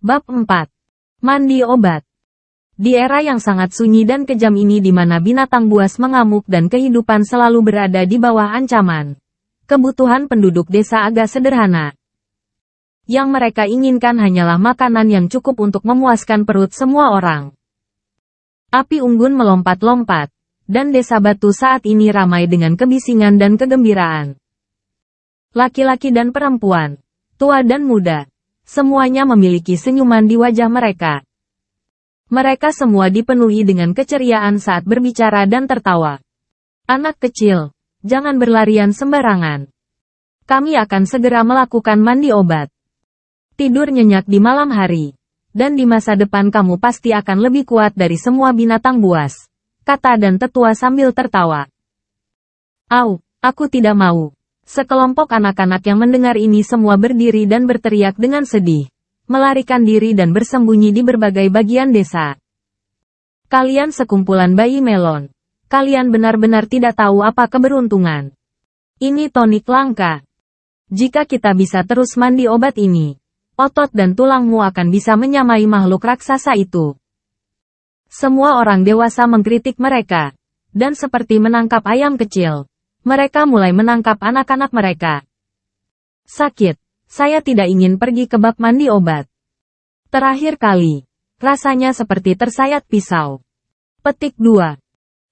Bab 4. Mandi obat. Di era yang sangat sunyi dan kejam ini di mana binatang buas mengamuk dan kehidupan selalu berada di bawah ancaman, kebutuhan penduduk desa agak sederhana. Yang mereka inginkan hanyalah makanan yang cukup untuk memuaskan perut semua orang. Api unggun melompat-lompat, dan desa batu saat ini ramai dengan kebisingan dan kegembiraan. Laki-laki dan perempuan, tua dan muda, semuanya memiliki senyuman di wajah mereka. Mereka semua dipenuhi dengan keceriaan saat berbicara dan tertawa. Anak kecil, jangan berlarian sembarangan. Kami akan segera melakukan mandi obat. Tidur nyenyak di malam hari. Dan di masa depan kamu pasti akan lebih kuat dari semua binatang buas, kata dan tetua sambil tertawa. Au, aku tidak mau. Sekelompok anak-anak yang mendengar ini semua berdiri dan berteriak dengan sedih, melarikan diri dan bersembunyi di berbagai bagian desa. Kalian sekumpulan bayi melon. Kalian benar-benar tidak tahu apa keberuntungan. Ini tonik langka. Jika kita bisa terus mandi obat ini, otot dan tulangmu akan bisa menyamai makhluk raksasa itu. Semua orang dewasa mengkritik mereka. Dan seperti menangkap ayam kecil, mereka mulai menangkap anak-anak mereka. Sakit. Saya tidak ingin pergi ke bak mandi obat. Terakhir kali, rasanya seperti tersayat pisau. Petik 2.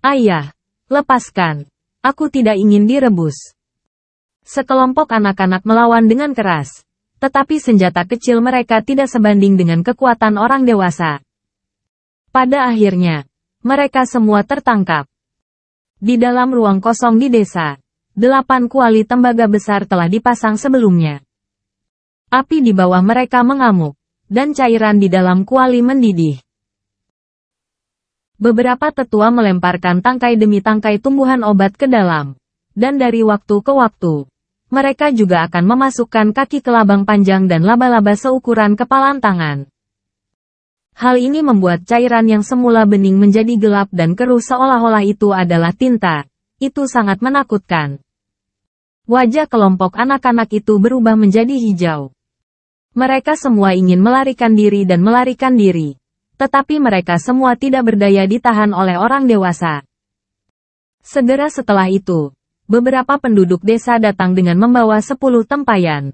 Ayah, lepaskan. Aku tidak ingin direbus. Sekelompok anak-anak melawan dengan keras. Tetapi senjata kecil mereka tidak sebanding dengan kekuatan orang dewasa. Pada akhirnya, mereka semua tertangkap. Di dalam ruang kosong di desa, 8 kuali tembaga besar telah dipasang sebelumnya. Api di bawah mereka mengamuk, dan cairan di dalam kuali mendidih. Beberapa tetua melemparkan tangkai demi tangkai tumbuhan obat ke dalam, dan dari waktu ke waktu, mereka juga akan memasukkan kaki ke labang panjang dan laba-laba seukuran kepalan tangan. Hal ini membuat cairan yang semula bening menjadi gelap dan keruh seolah-olah itu adalah tinta. Itu sangat menakutkan. Wajah kelompok anak-anak itu berubah menjadi hijau. Mereka semua ingin melarikan diri dan melarikan diri. Tetapi mereka semua tidak berdaya ditahan oleh orang dewasa. Segera setelah itu, beberapa penduduk desa datang dengan membawa 10 tempayan.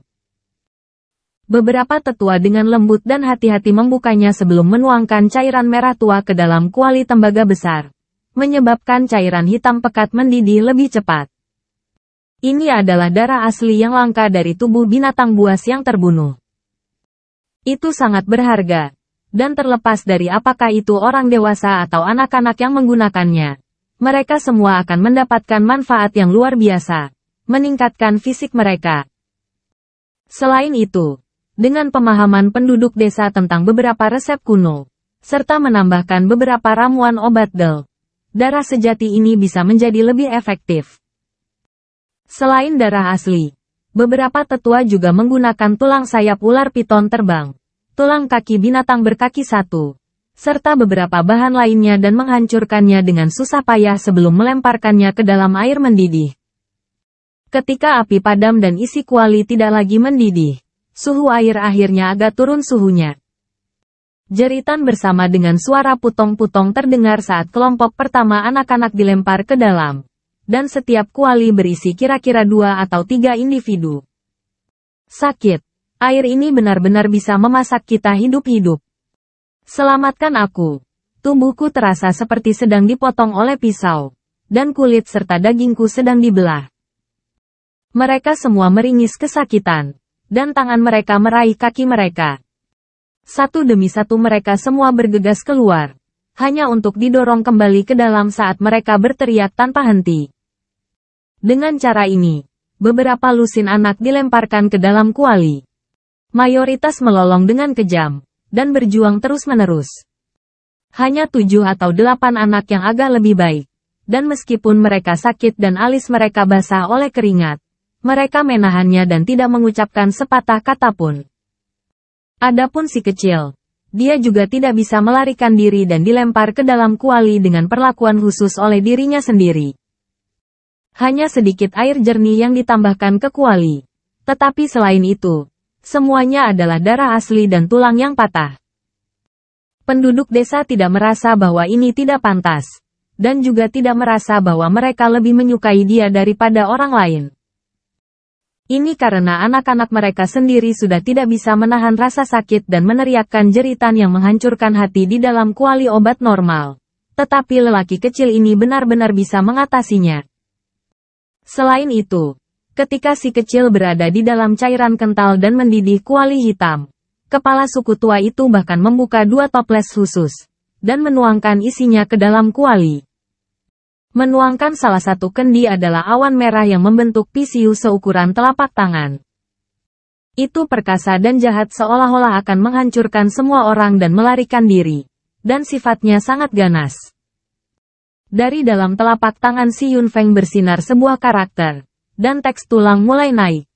Beberapa tetua dengan lembut dan hati-hati membukanya sebelum menuangkan cairan merah tua ke dalam kuali tembaga besar, menyebabkan cairan hitam pekat mendidih lebih cepat. Ini adalah darah asli yang langka dari tubuh binatang buas yang terbunuh. Itu sangat berharga, dan terlepas dari apakah itu orang dewasa atau anak-anak yang menggunakannya, mereka semua akan mendapatkan manfaat yang luar biasa, meningkatkan fisik mereka. Selain itu, dengan pemahaman penduduk desa tentang beberapa resep kuno, serta menambahkan beberapa ramuan obat darah sejati ini bisa menjadi lebih efektif. Selain darah asli, beberapa tetua juga menggunakan tulang sayap ular piton terbang, tulang kaki binatang berkaki 1, serta beberapa bahan lainnya dan menghancurkannya dengan susah payah sebelum melemparkannya ke dalam air mendidih. Ketika api padam dan isi kuali tidak lagi mendidih, suhu air akhirnya agak turun suhunya. Jeritan bersama dengan suara putong-putong terdengar saat kelompok pertama anak-anak dilempar ke dalam, dan setiap kuali berisi kira-kira 2 atau 3 individu. Sakit. Air ini benar-benar bisa memasak kita hidup-hidup. Selamatkan aku. Tubuhku terasa seperti sedang dipotong oleh pisau, dan kulit serta dagingku sedang dibelah. Mereka semua meringis kesakitan. Dan tangan mereka meraih kaki mereka. Satu demi satu mereka semua bergegas keluar, hanya untuk didorong kembali ke dalam saat mereka berteriak tanpa henti. Dengan cara ini, beberapa lusin anak dilemparkan ke dalam kuali. Mayoritas melolong dengan kejam, dan berjuang terus-menerus. Hanya 7 atau 8 anak yang agak lebih baik, dan meskipun mereka sakit dan alis mereka basah oleh keringat, mereka menahannya dan tidak mengucapkan sepatah kata pun. Adapun si kecil, dia juga tidak bisa melarikan diri dan dilempar ke dalam kuali dengan perlakuan khusus oleh dirinya sendiri. Hanya sedikit air jernih yang ditambahkan ke kuali. Tetapi selain itu, Semuanya adalah darah asli dan tulang yang patah. Penduduk desa tidak merasa bahwa ini tidak pantas, dan juga tidak merasa bahwa mereka lebih menyukai dia daripada orang lain. Ini karena anak-anak mereka sendiri sudah tidak bisa menahan rasa sakit dan meneriakkan jeritan yang menghancurkan hati di dalam kuali obat normal. Tetapi lelaki kecil ini benar-benar bisa mengatasinya. Selain itu, ketika si kecil berada di dalam cairan kental dan mendidih kuali hitam, kepala suku tua itu bahkan membuka 2 toples khusus, dan menuangkan isinya ke dalam kuali. Menuangkan salah satu kendi adalah awan merah yang membentuk pisiu seukuran telapak tangan. Itu perkasa dan jahat seolah-olah akan menghancurkan semua orang dan melarikan diri, dan sifatnya sangat ganas. Dari dalam telapak tangan si Yunfeng bersinar sebuah karakter, dan teks tulang mulai naik.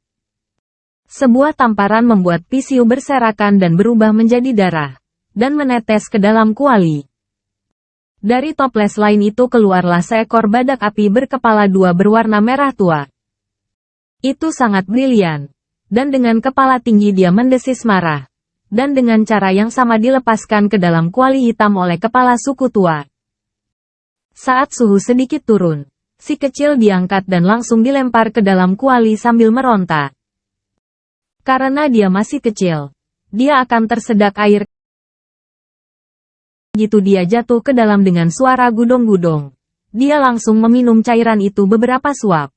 Sebuah tamparan membuat pisiu berserakan dan berubah menjadi darah, dan menetes ke dalam kuali. Dari toples lain itu keluarlah seekor badak api berkepala 2 berwarna merah tua. Itu sangat brilian, dan dengan kepala tinggi dia mendesis marah, dan dengan cara yang sama dilepaskan ke dalam kuali hitam oleh kepala suku tua. Saat suhu sedikit turun, si kecil diangkat dan langsung dilempar ke dalam kuali sambil meronta. Karena dia masih kecil, dia akan tersedak air. Begitu dia jatuh ke dalam dengan suara gudong-gudong, dia langsung meminum cairan itu beberapa suap.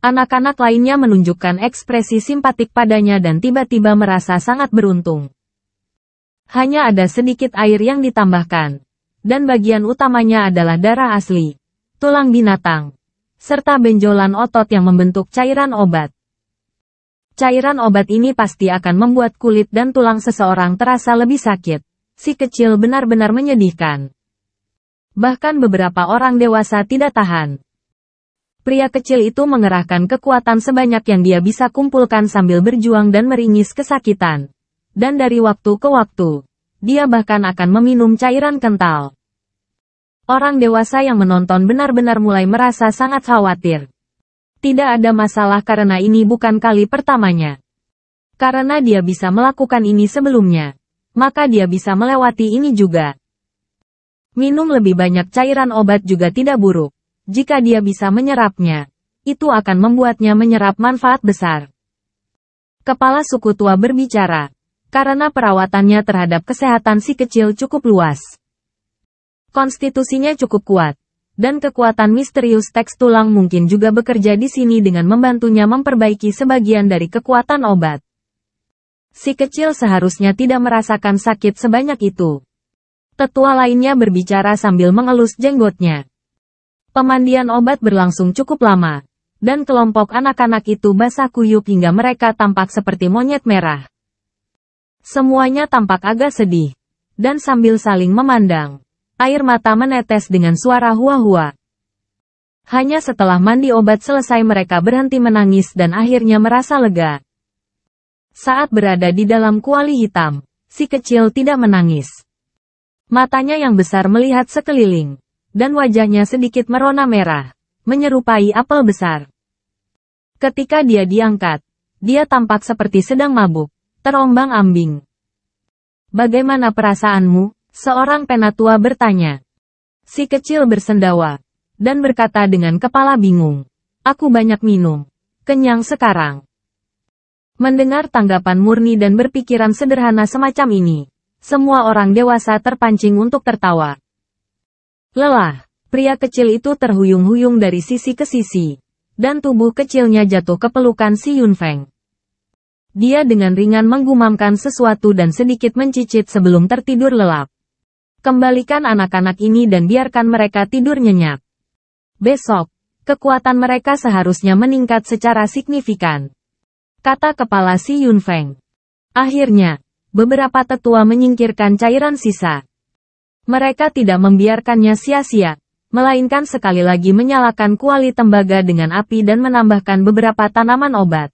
Anak-anak lainnya menunjukkan ekspresi simpatik padanya dan tiba-tiba merasa sangat beruntung. Hanya ada sedikit air yang ditambahkan, dan bagian utamanya adalah darah asli, tulang binatang, serta benjolan otot yang membentuk cairan obat. Cairan obat ini pasti akan membuat kulit dan tulang seseorang terasa lebih sakit. Si kecil benar-benar menyedihkan. Bahkan beberapa orang dewasa tidak tahan. Pria kecil itu mengerahkan kekuatan sebanyak yang dia bisa kumpulkan sambil berjuang dan meringis kesakitan. Dan dari waktu ke waktu, dia bahkan akan meminum cairan kental. Orang dewasa yang menonton benar-benar mulai merasa sangat khawatir. Tidak ada masalah karena ini bukan kali pertamanya. Karena dia bisa melakukan ini sebelumnya, maka dia bisa melewati ini juga. Minum lebih banyak cairan obat juga tidak buruk. Jika dia bisa menyerapnya, itu akan membuatnya menyerap manfaat besar. Kepala suku tua berbicara, karena perawatannya terhadap kesehatan si kecil cukup luas. Konstitusinya cukup kuat, dan kekuatan misterius teks tulang mungkin juga bekerja di sini dengan membantunya memperbaiki sebagian dari kekuatan obat. Si kecil seharusnya tidak merasakan sakit sebanyak itu. Tetua lainnya berbicara sambil mengelus jenggotnya. Pemandian obat berlangsung cukup lama, dan kelompok anak-anak itu basah kuyup hingga mereka tampak seperti monyet merah. Semuanya tampak agak sedih, dan sambil saling memandang, air mata menetes dengan suara hua-hua. Hanya setelah mandi obat selesai mereka berhenti menangis dan akhirnya merasa lega. Saat berada di dalam kuali hitam, si kecil tidak menangis. Matanya yang besar melihat sekeliling, dan wajahnya sedikit merona merah, menyerupai apel besar. Ketika dia diangkat, dia tampak seperti sedang mabuk, terombang-ambing. "Bagaimana perasaanmu?" seorang penatua bertanya. Si kecil bersendawa, dan berkata dengan kepala bingung, "Aku banyak minum, kenyang sekarang." Mendengar tanggapan murni dan berpikiran sederhana semacam ini, semua orang dewasa terpancing untuk tertawa. Lelah, pria kecil itu terhuyung-huyung dari sisi ke sisi, dan tubuh kecilnya jatuh ke pelukan si Yunfeng. Dia dengan ringan menggumamkan sesuatu dan sedikit mencicit sebelum tertidur lelap. Kembalikan anak-anak ini dan biarkan mereka tidur nyenyak. Besok, kekuatan mereka seharusnya meningkat secara signifikan, kata kepala si Yunfeng. Akhirnya, beberapa tetua menyingkirkan cairan sisa. Mereka tidak membiarkannya sia-sia, melainkan sekali lagi menyalakan kuali tembaga dengan api dan menambahkan beberapa tanaman obat.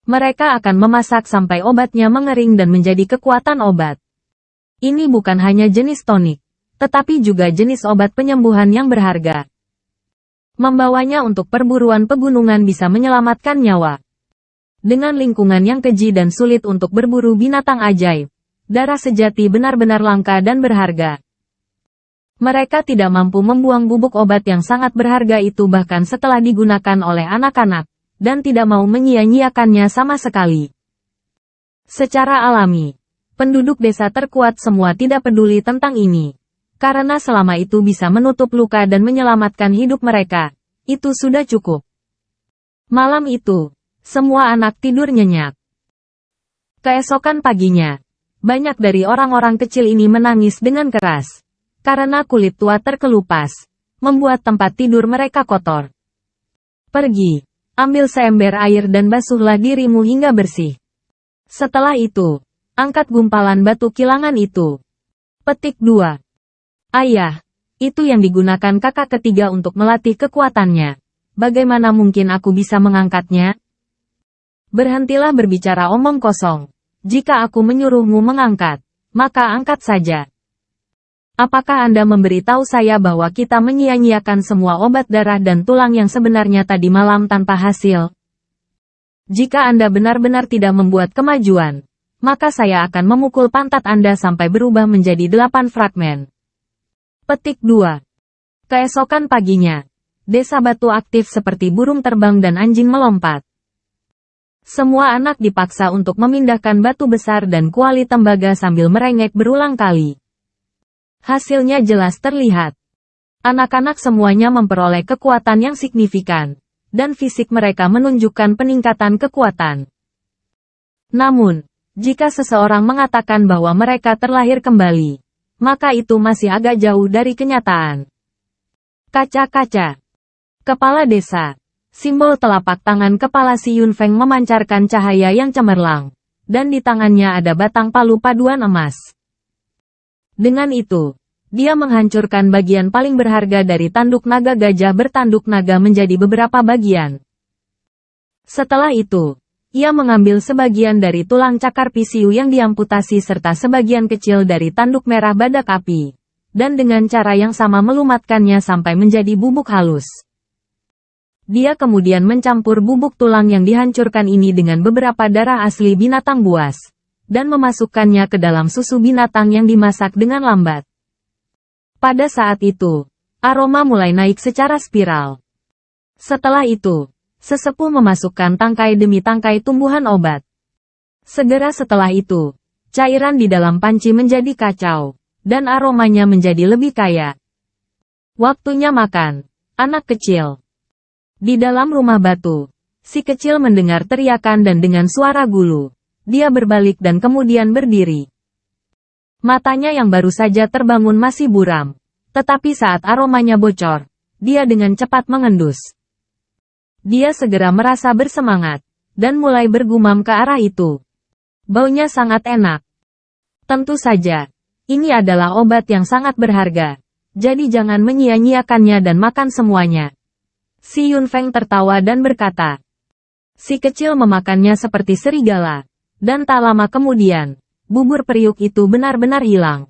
Mereka akan memasak sampai obatnya mengering dan menjadi kekuatan obat. Ini bukan hanya jenis tonik, tetapi juga jenis obat penyembuhan yang berharga. Membawanya untuk perburuan pegunungan bisa menyelamatkan nyawa. Dengan lingkungan yang keji dan sulit untuk berburu binatang ajaib, darah sejati benar-benar langka dan berharga. Mereka tidak mampu membuang bubuk obat yang sangat berharga itu bahkan setelah digunakan oleh anak-anak, dan tidak mau menyia-nyiakannya sama sekali. Secara alami, penduduk desa terkuat semua tidak peduli tentang ini. Karena selama itu bisa menutup luka dan menyelamatkan hidup mereka, itu sudah cukup. Malam itu, semua anak tidur nyenyak. Keesokan paginya, banyak dari orang-orang kecil ini menangis dengan keras. Karena kulit tua terkelupas, membuat tempat tidur mereka kotor. Pergi, ambil seember air dan basuhlah dirimu hingga bersih. Setelah itu, angkat gumpalan batu kilangan itu. Petik 2. Ayah, itu yang digunakan kakak ketiga untuk melatih kekuatannya. Bagaimana mungkin aku bisa mengangkatnya? Berhentilah berbicara omong kosong. Jika aku menyuruhmu mengangkat, maka angkat saja. Apakah Anda memberitahu saya bahwa kita menyia-nyiakan semua obat darah dan tulang yang sebenarnya tadi malam tanpa hasil? Jika Anda benar-benar tidak membuat kemajuan, maka saya akan memukul pantat Anda sampai berubah menjadi 8 fragmen. Petik 2. Keesokan paginya, desa batu aktif seperti burung terbang dan anjing melompat. Semua anak dipaksa untuk memindahkan batu besar dan kuali tembaga sambil merengek berulang kali. Hasilnya jelas terlihat. Anak-anak semuanya memperoleh kekuatan yang signifikan, dan fisik mereka menunjukkan peningkatan kekuatan. Namun, jika seseorang mengatakan bahwa mereka terlahir kembali, maka itu masih agak jauh dari kenyataan. Kaca-kaca. Kepala desa. Simbol telapak tangan kepala si Yunfeng memancarkan cahaya yang cemerlang, dan di tangannya ada batang palu paduan emas. Dengan itu, dia menghancurkan bagian paling berharga dari tanduk naga gajah bertanduk naga menjadi beberapa bagian. Setelah itu, ia mengambil sebagian dari tulang cakar pisiu yang diamputasi serta sebagian kecil dari tanduk merah badak api, dan dengan cara yang sama melumatkannya sampai menjadi bubuk halus. Dia kemudian mencampur bubuk tulang yang dihancurkan ini dengan beberapa darah asli binatang buas, dan memasukkannya ke dalam susu binatang yang dimasak dengan lambat. Pada saat itu, aroma mulai naik secara spiral. Setelah itu, sesepuh memasukkan tangkai demi tangkai tumbuhan obat. Segera setelah itu, cairan di dalam panci menjadi kacau, dan aromanya menjadi lebih kaya. Waktunya makan, anak kecil. Di dalam rumah batu, si kecil mendengar teriakan dan dengan suara gulu, dia berbalik dan kemudian berdiri. Matanya yang baru saja terbangun masih buram, tetapi saat aromanya bocor, dia dengan cepat mengendus. Dia segera merasa bersemangat, dan mulai bergumam ke arah itu. Baunya sangat enak. Tentu saja, ini adalah obat yang sangat berharga, jadi jangan menyia-nyiakannya dan makan semuanya. Si Yunfeng tertawa dan berkata. Si kecil memakannya seperti serigala. Dan tak lama kemudian, bubur periuk itu benar-benar hilang.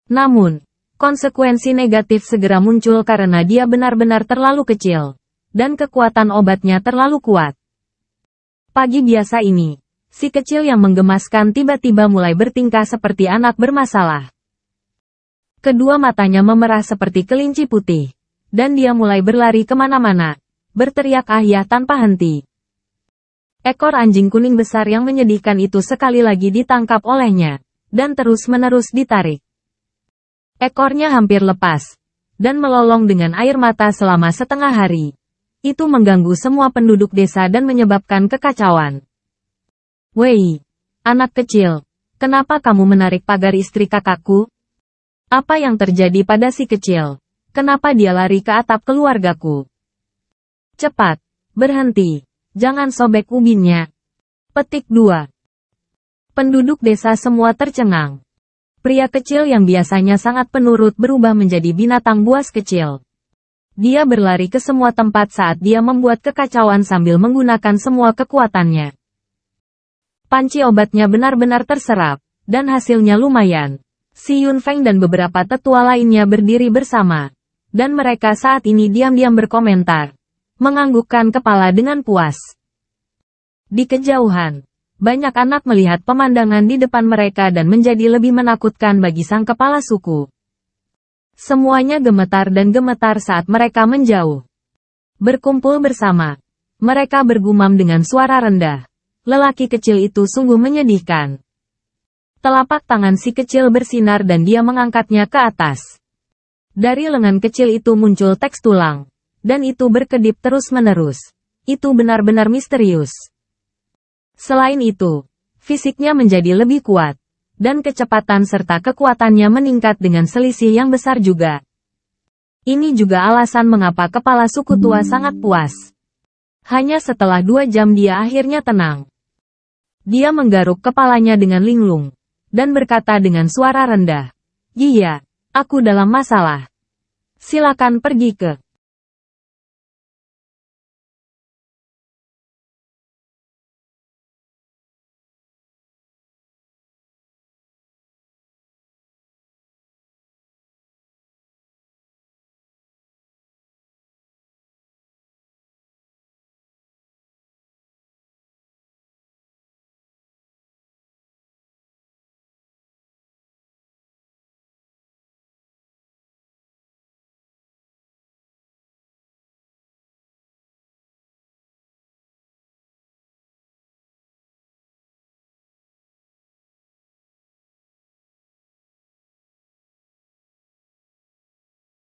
Namun, konsekuensi negatif segera muncul karena dia benar-benar terlalu kecil, dan kekuatan obatnya terlalu kuat. Pagi biasa ini, si kecil yang menggemaskan tiba-tiba mulai bertingkah seperti anak bermasalah. Kedua matanya memerah seperti kelinci putih, dan dia mulai berlari kemana-mana, berteriak ayah tanpa henti. Ekor anjing kuning besar yang menyedihkan itu sekali lagi ditangkap olehnya, dan terus-menerus ditarik. Ekornya hampir lepas, dan melolong dengan air mata selama setengah hari. Itu mengganggu semua penduduk desa dan menyebabkan kekacauan. Wei, anak kecil, kenapa kamu menarik pagar istri kakakku? Apa yang terjadi pada si kecil? Kenapa dia lari ke atap keluargaku? Cepat, berhenti. Jangan sobek ubinnya. Petik 2. Penduduk desa semua tercengang. Pria kecil yang biasanya sangat penurut berubah menjadi binatang buas kecil. Dia berlari ke semua tempat saat dia membuat kekacauan sambil menggunakan semua kekuatannya. Panci obatnya benar-benar terserap, dan hasilnya lumayan. Si Yunfeng dan beberapa tetua lainnya berdiri bersama, dan mereka saat ini diam-diam berkomentar. Menganggukkan kepala dengan puas. Di kejauhan, banyak anak melihat pemandangan di depan mereka dan menjadi lebih menakutkan bagi sang kepala suku. Semuanya gemetar dan gemetar saat mereka menjauh. Berkumpul bersama, mereka bergumam dengan suara rendah. Lelaki kecil itu sungguh menyedihkan. Telapak tangan si kecil bersinar dan dia mengangkatnya ke atas. Dari lengan kecil itu muncul teks tulang. Dan itu berkedip terus-menerus. Itu benar-benar misterius. Selain itu, fisiknya menjadi lebih kuat, dan kecepatan serta kekuatannya meningkat dengan selisih yang besar juga. Ini juga alasan mengapa kepala suku tua sangat puas. Hanya setelah 2 jam dia akhirnya tenang. Dia menggaruk kepalanya dengan linglung, dan berkata dengan suara rendah, "Iya, aku dalam masalah. Silakan pergi ke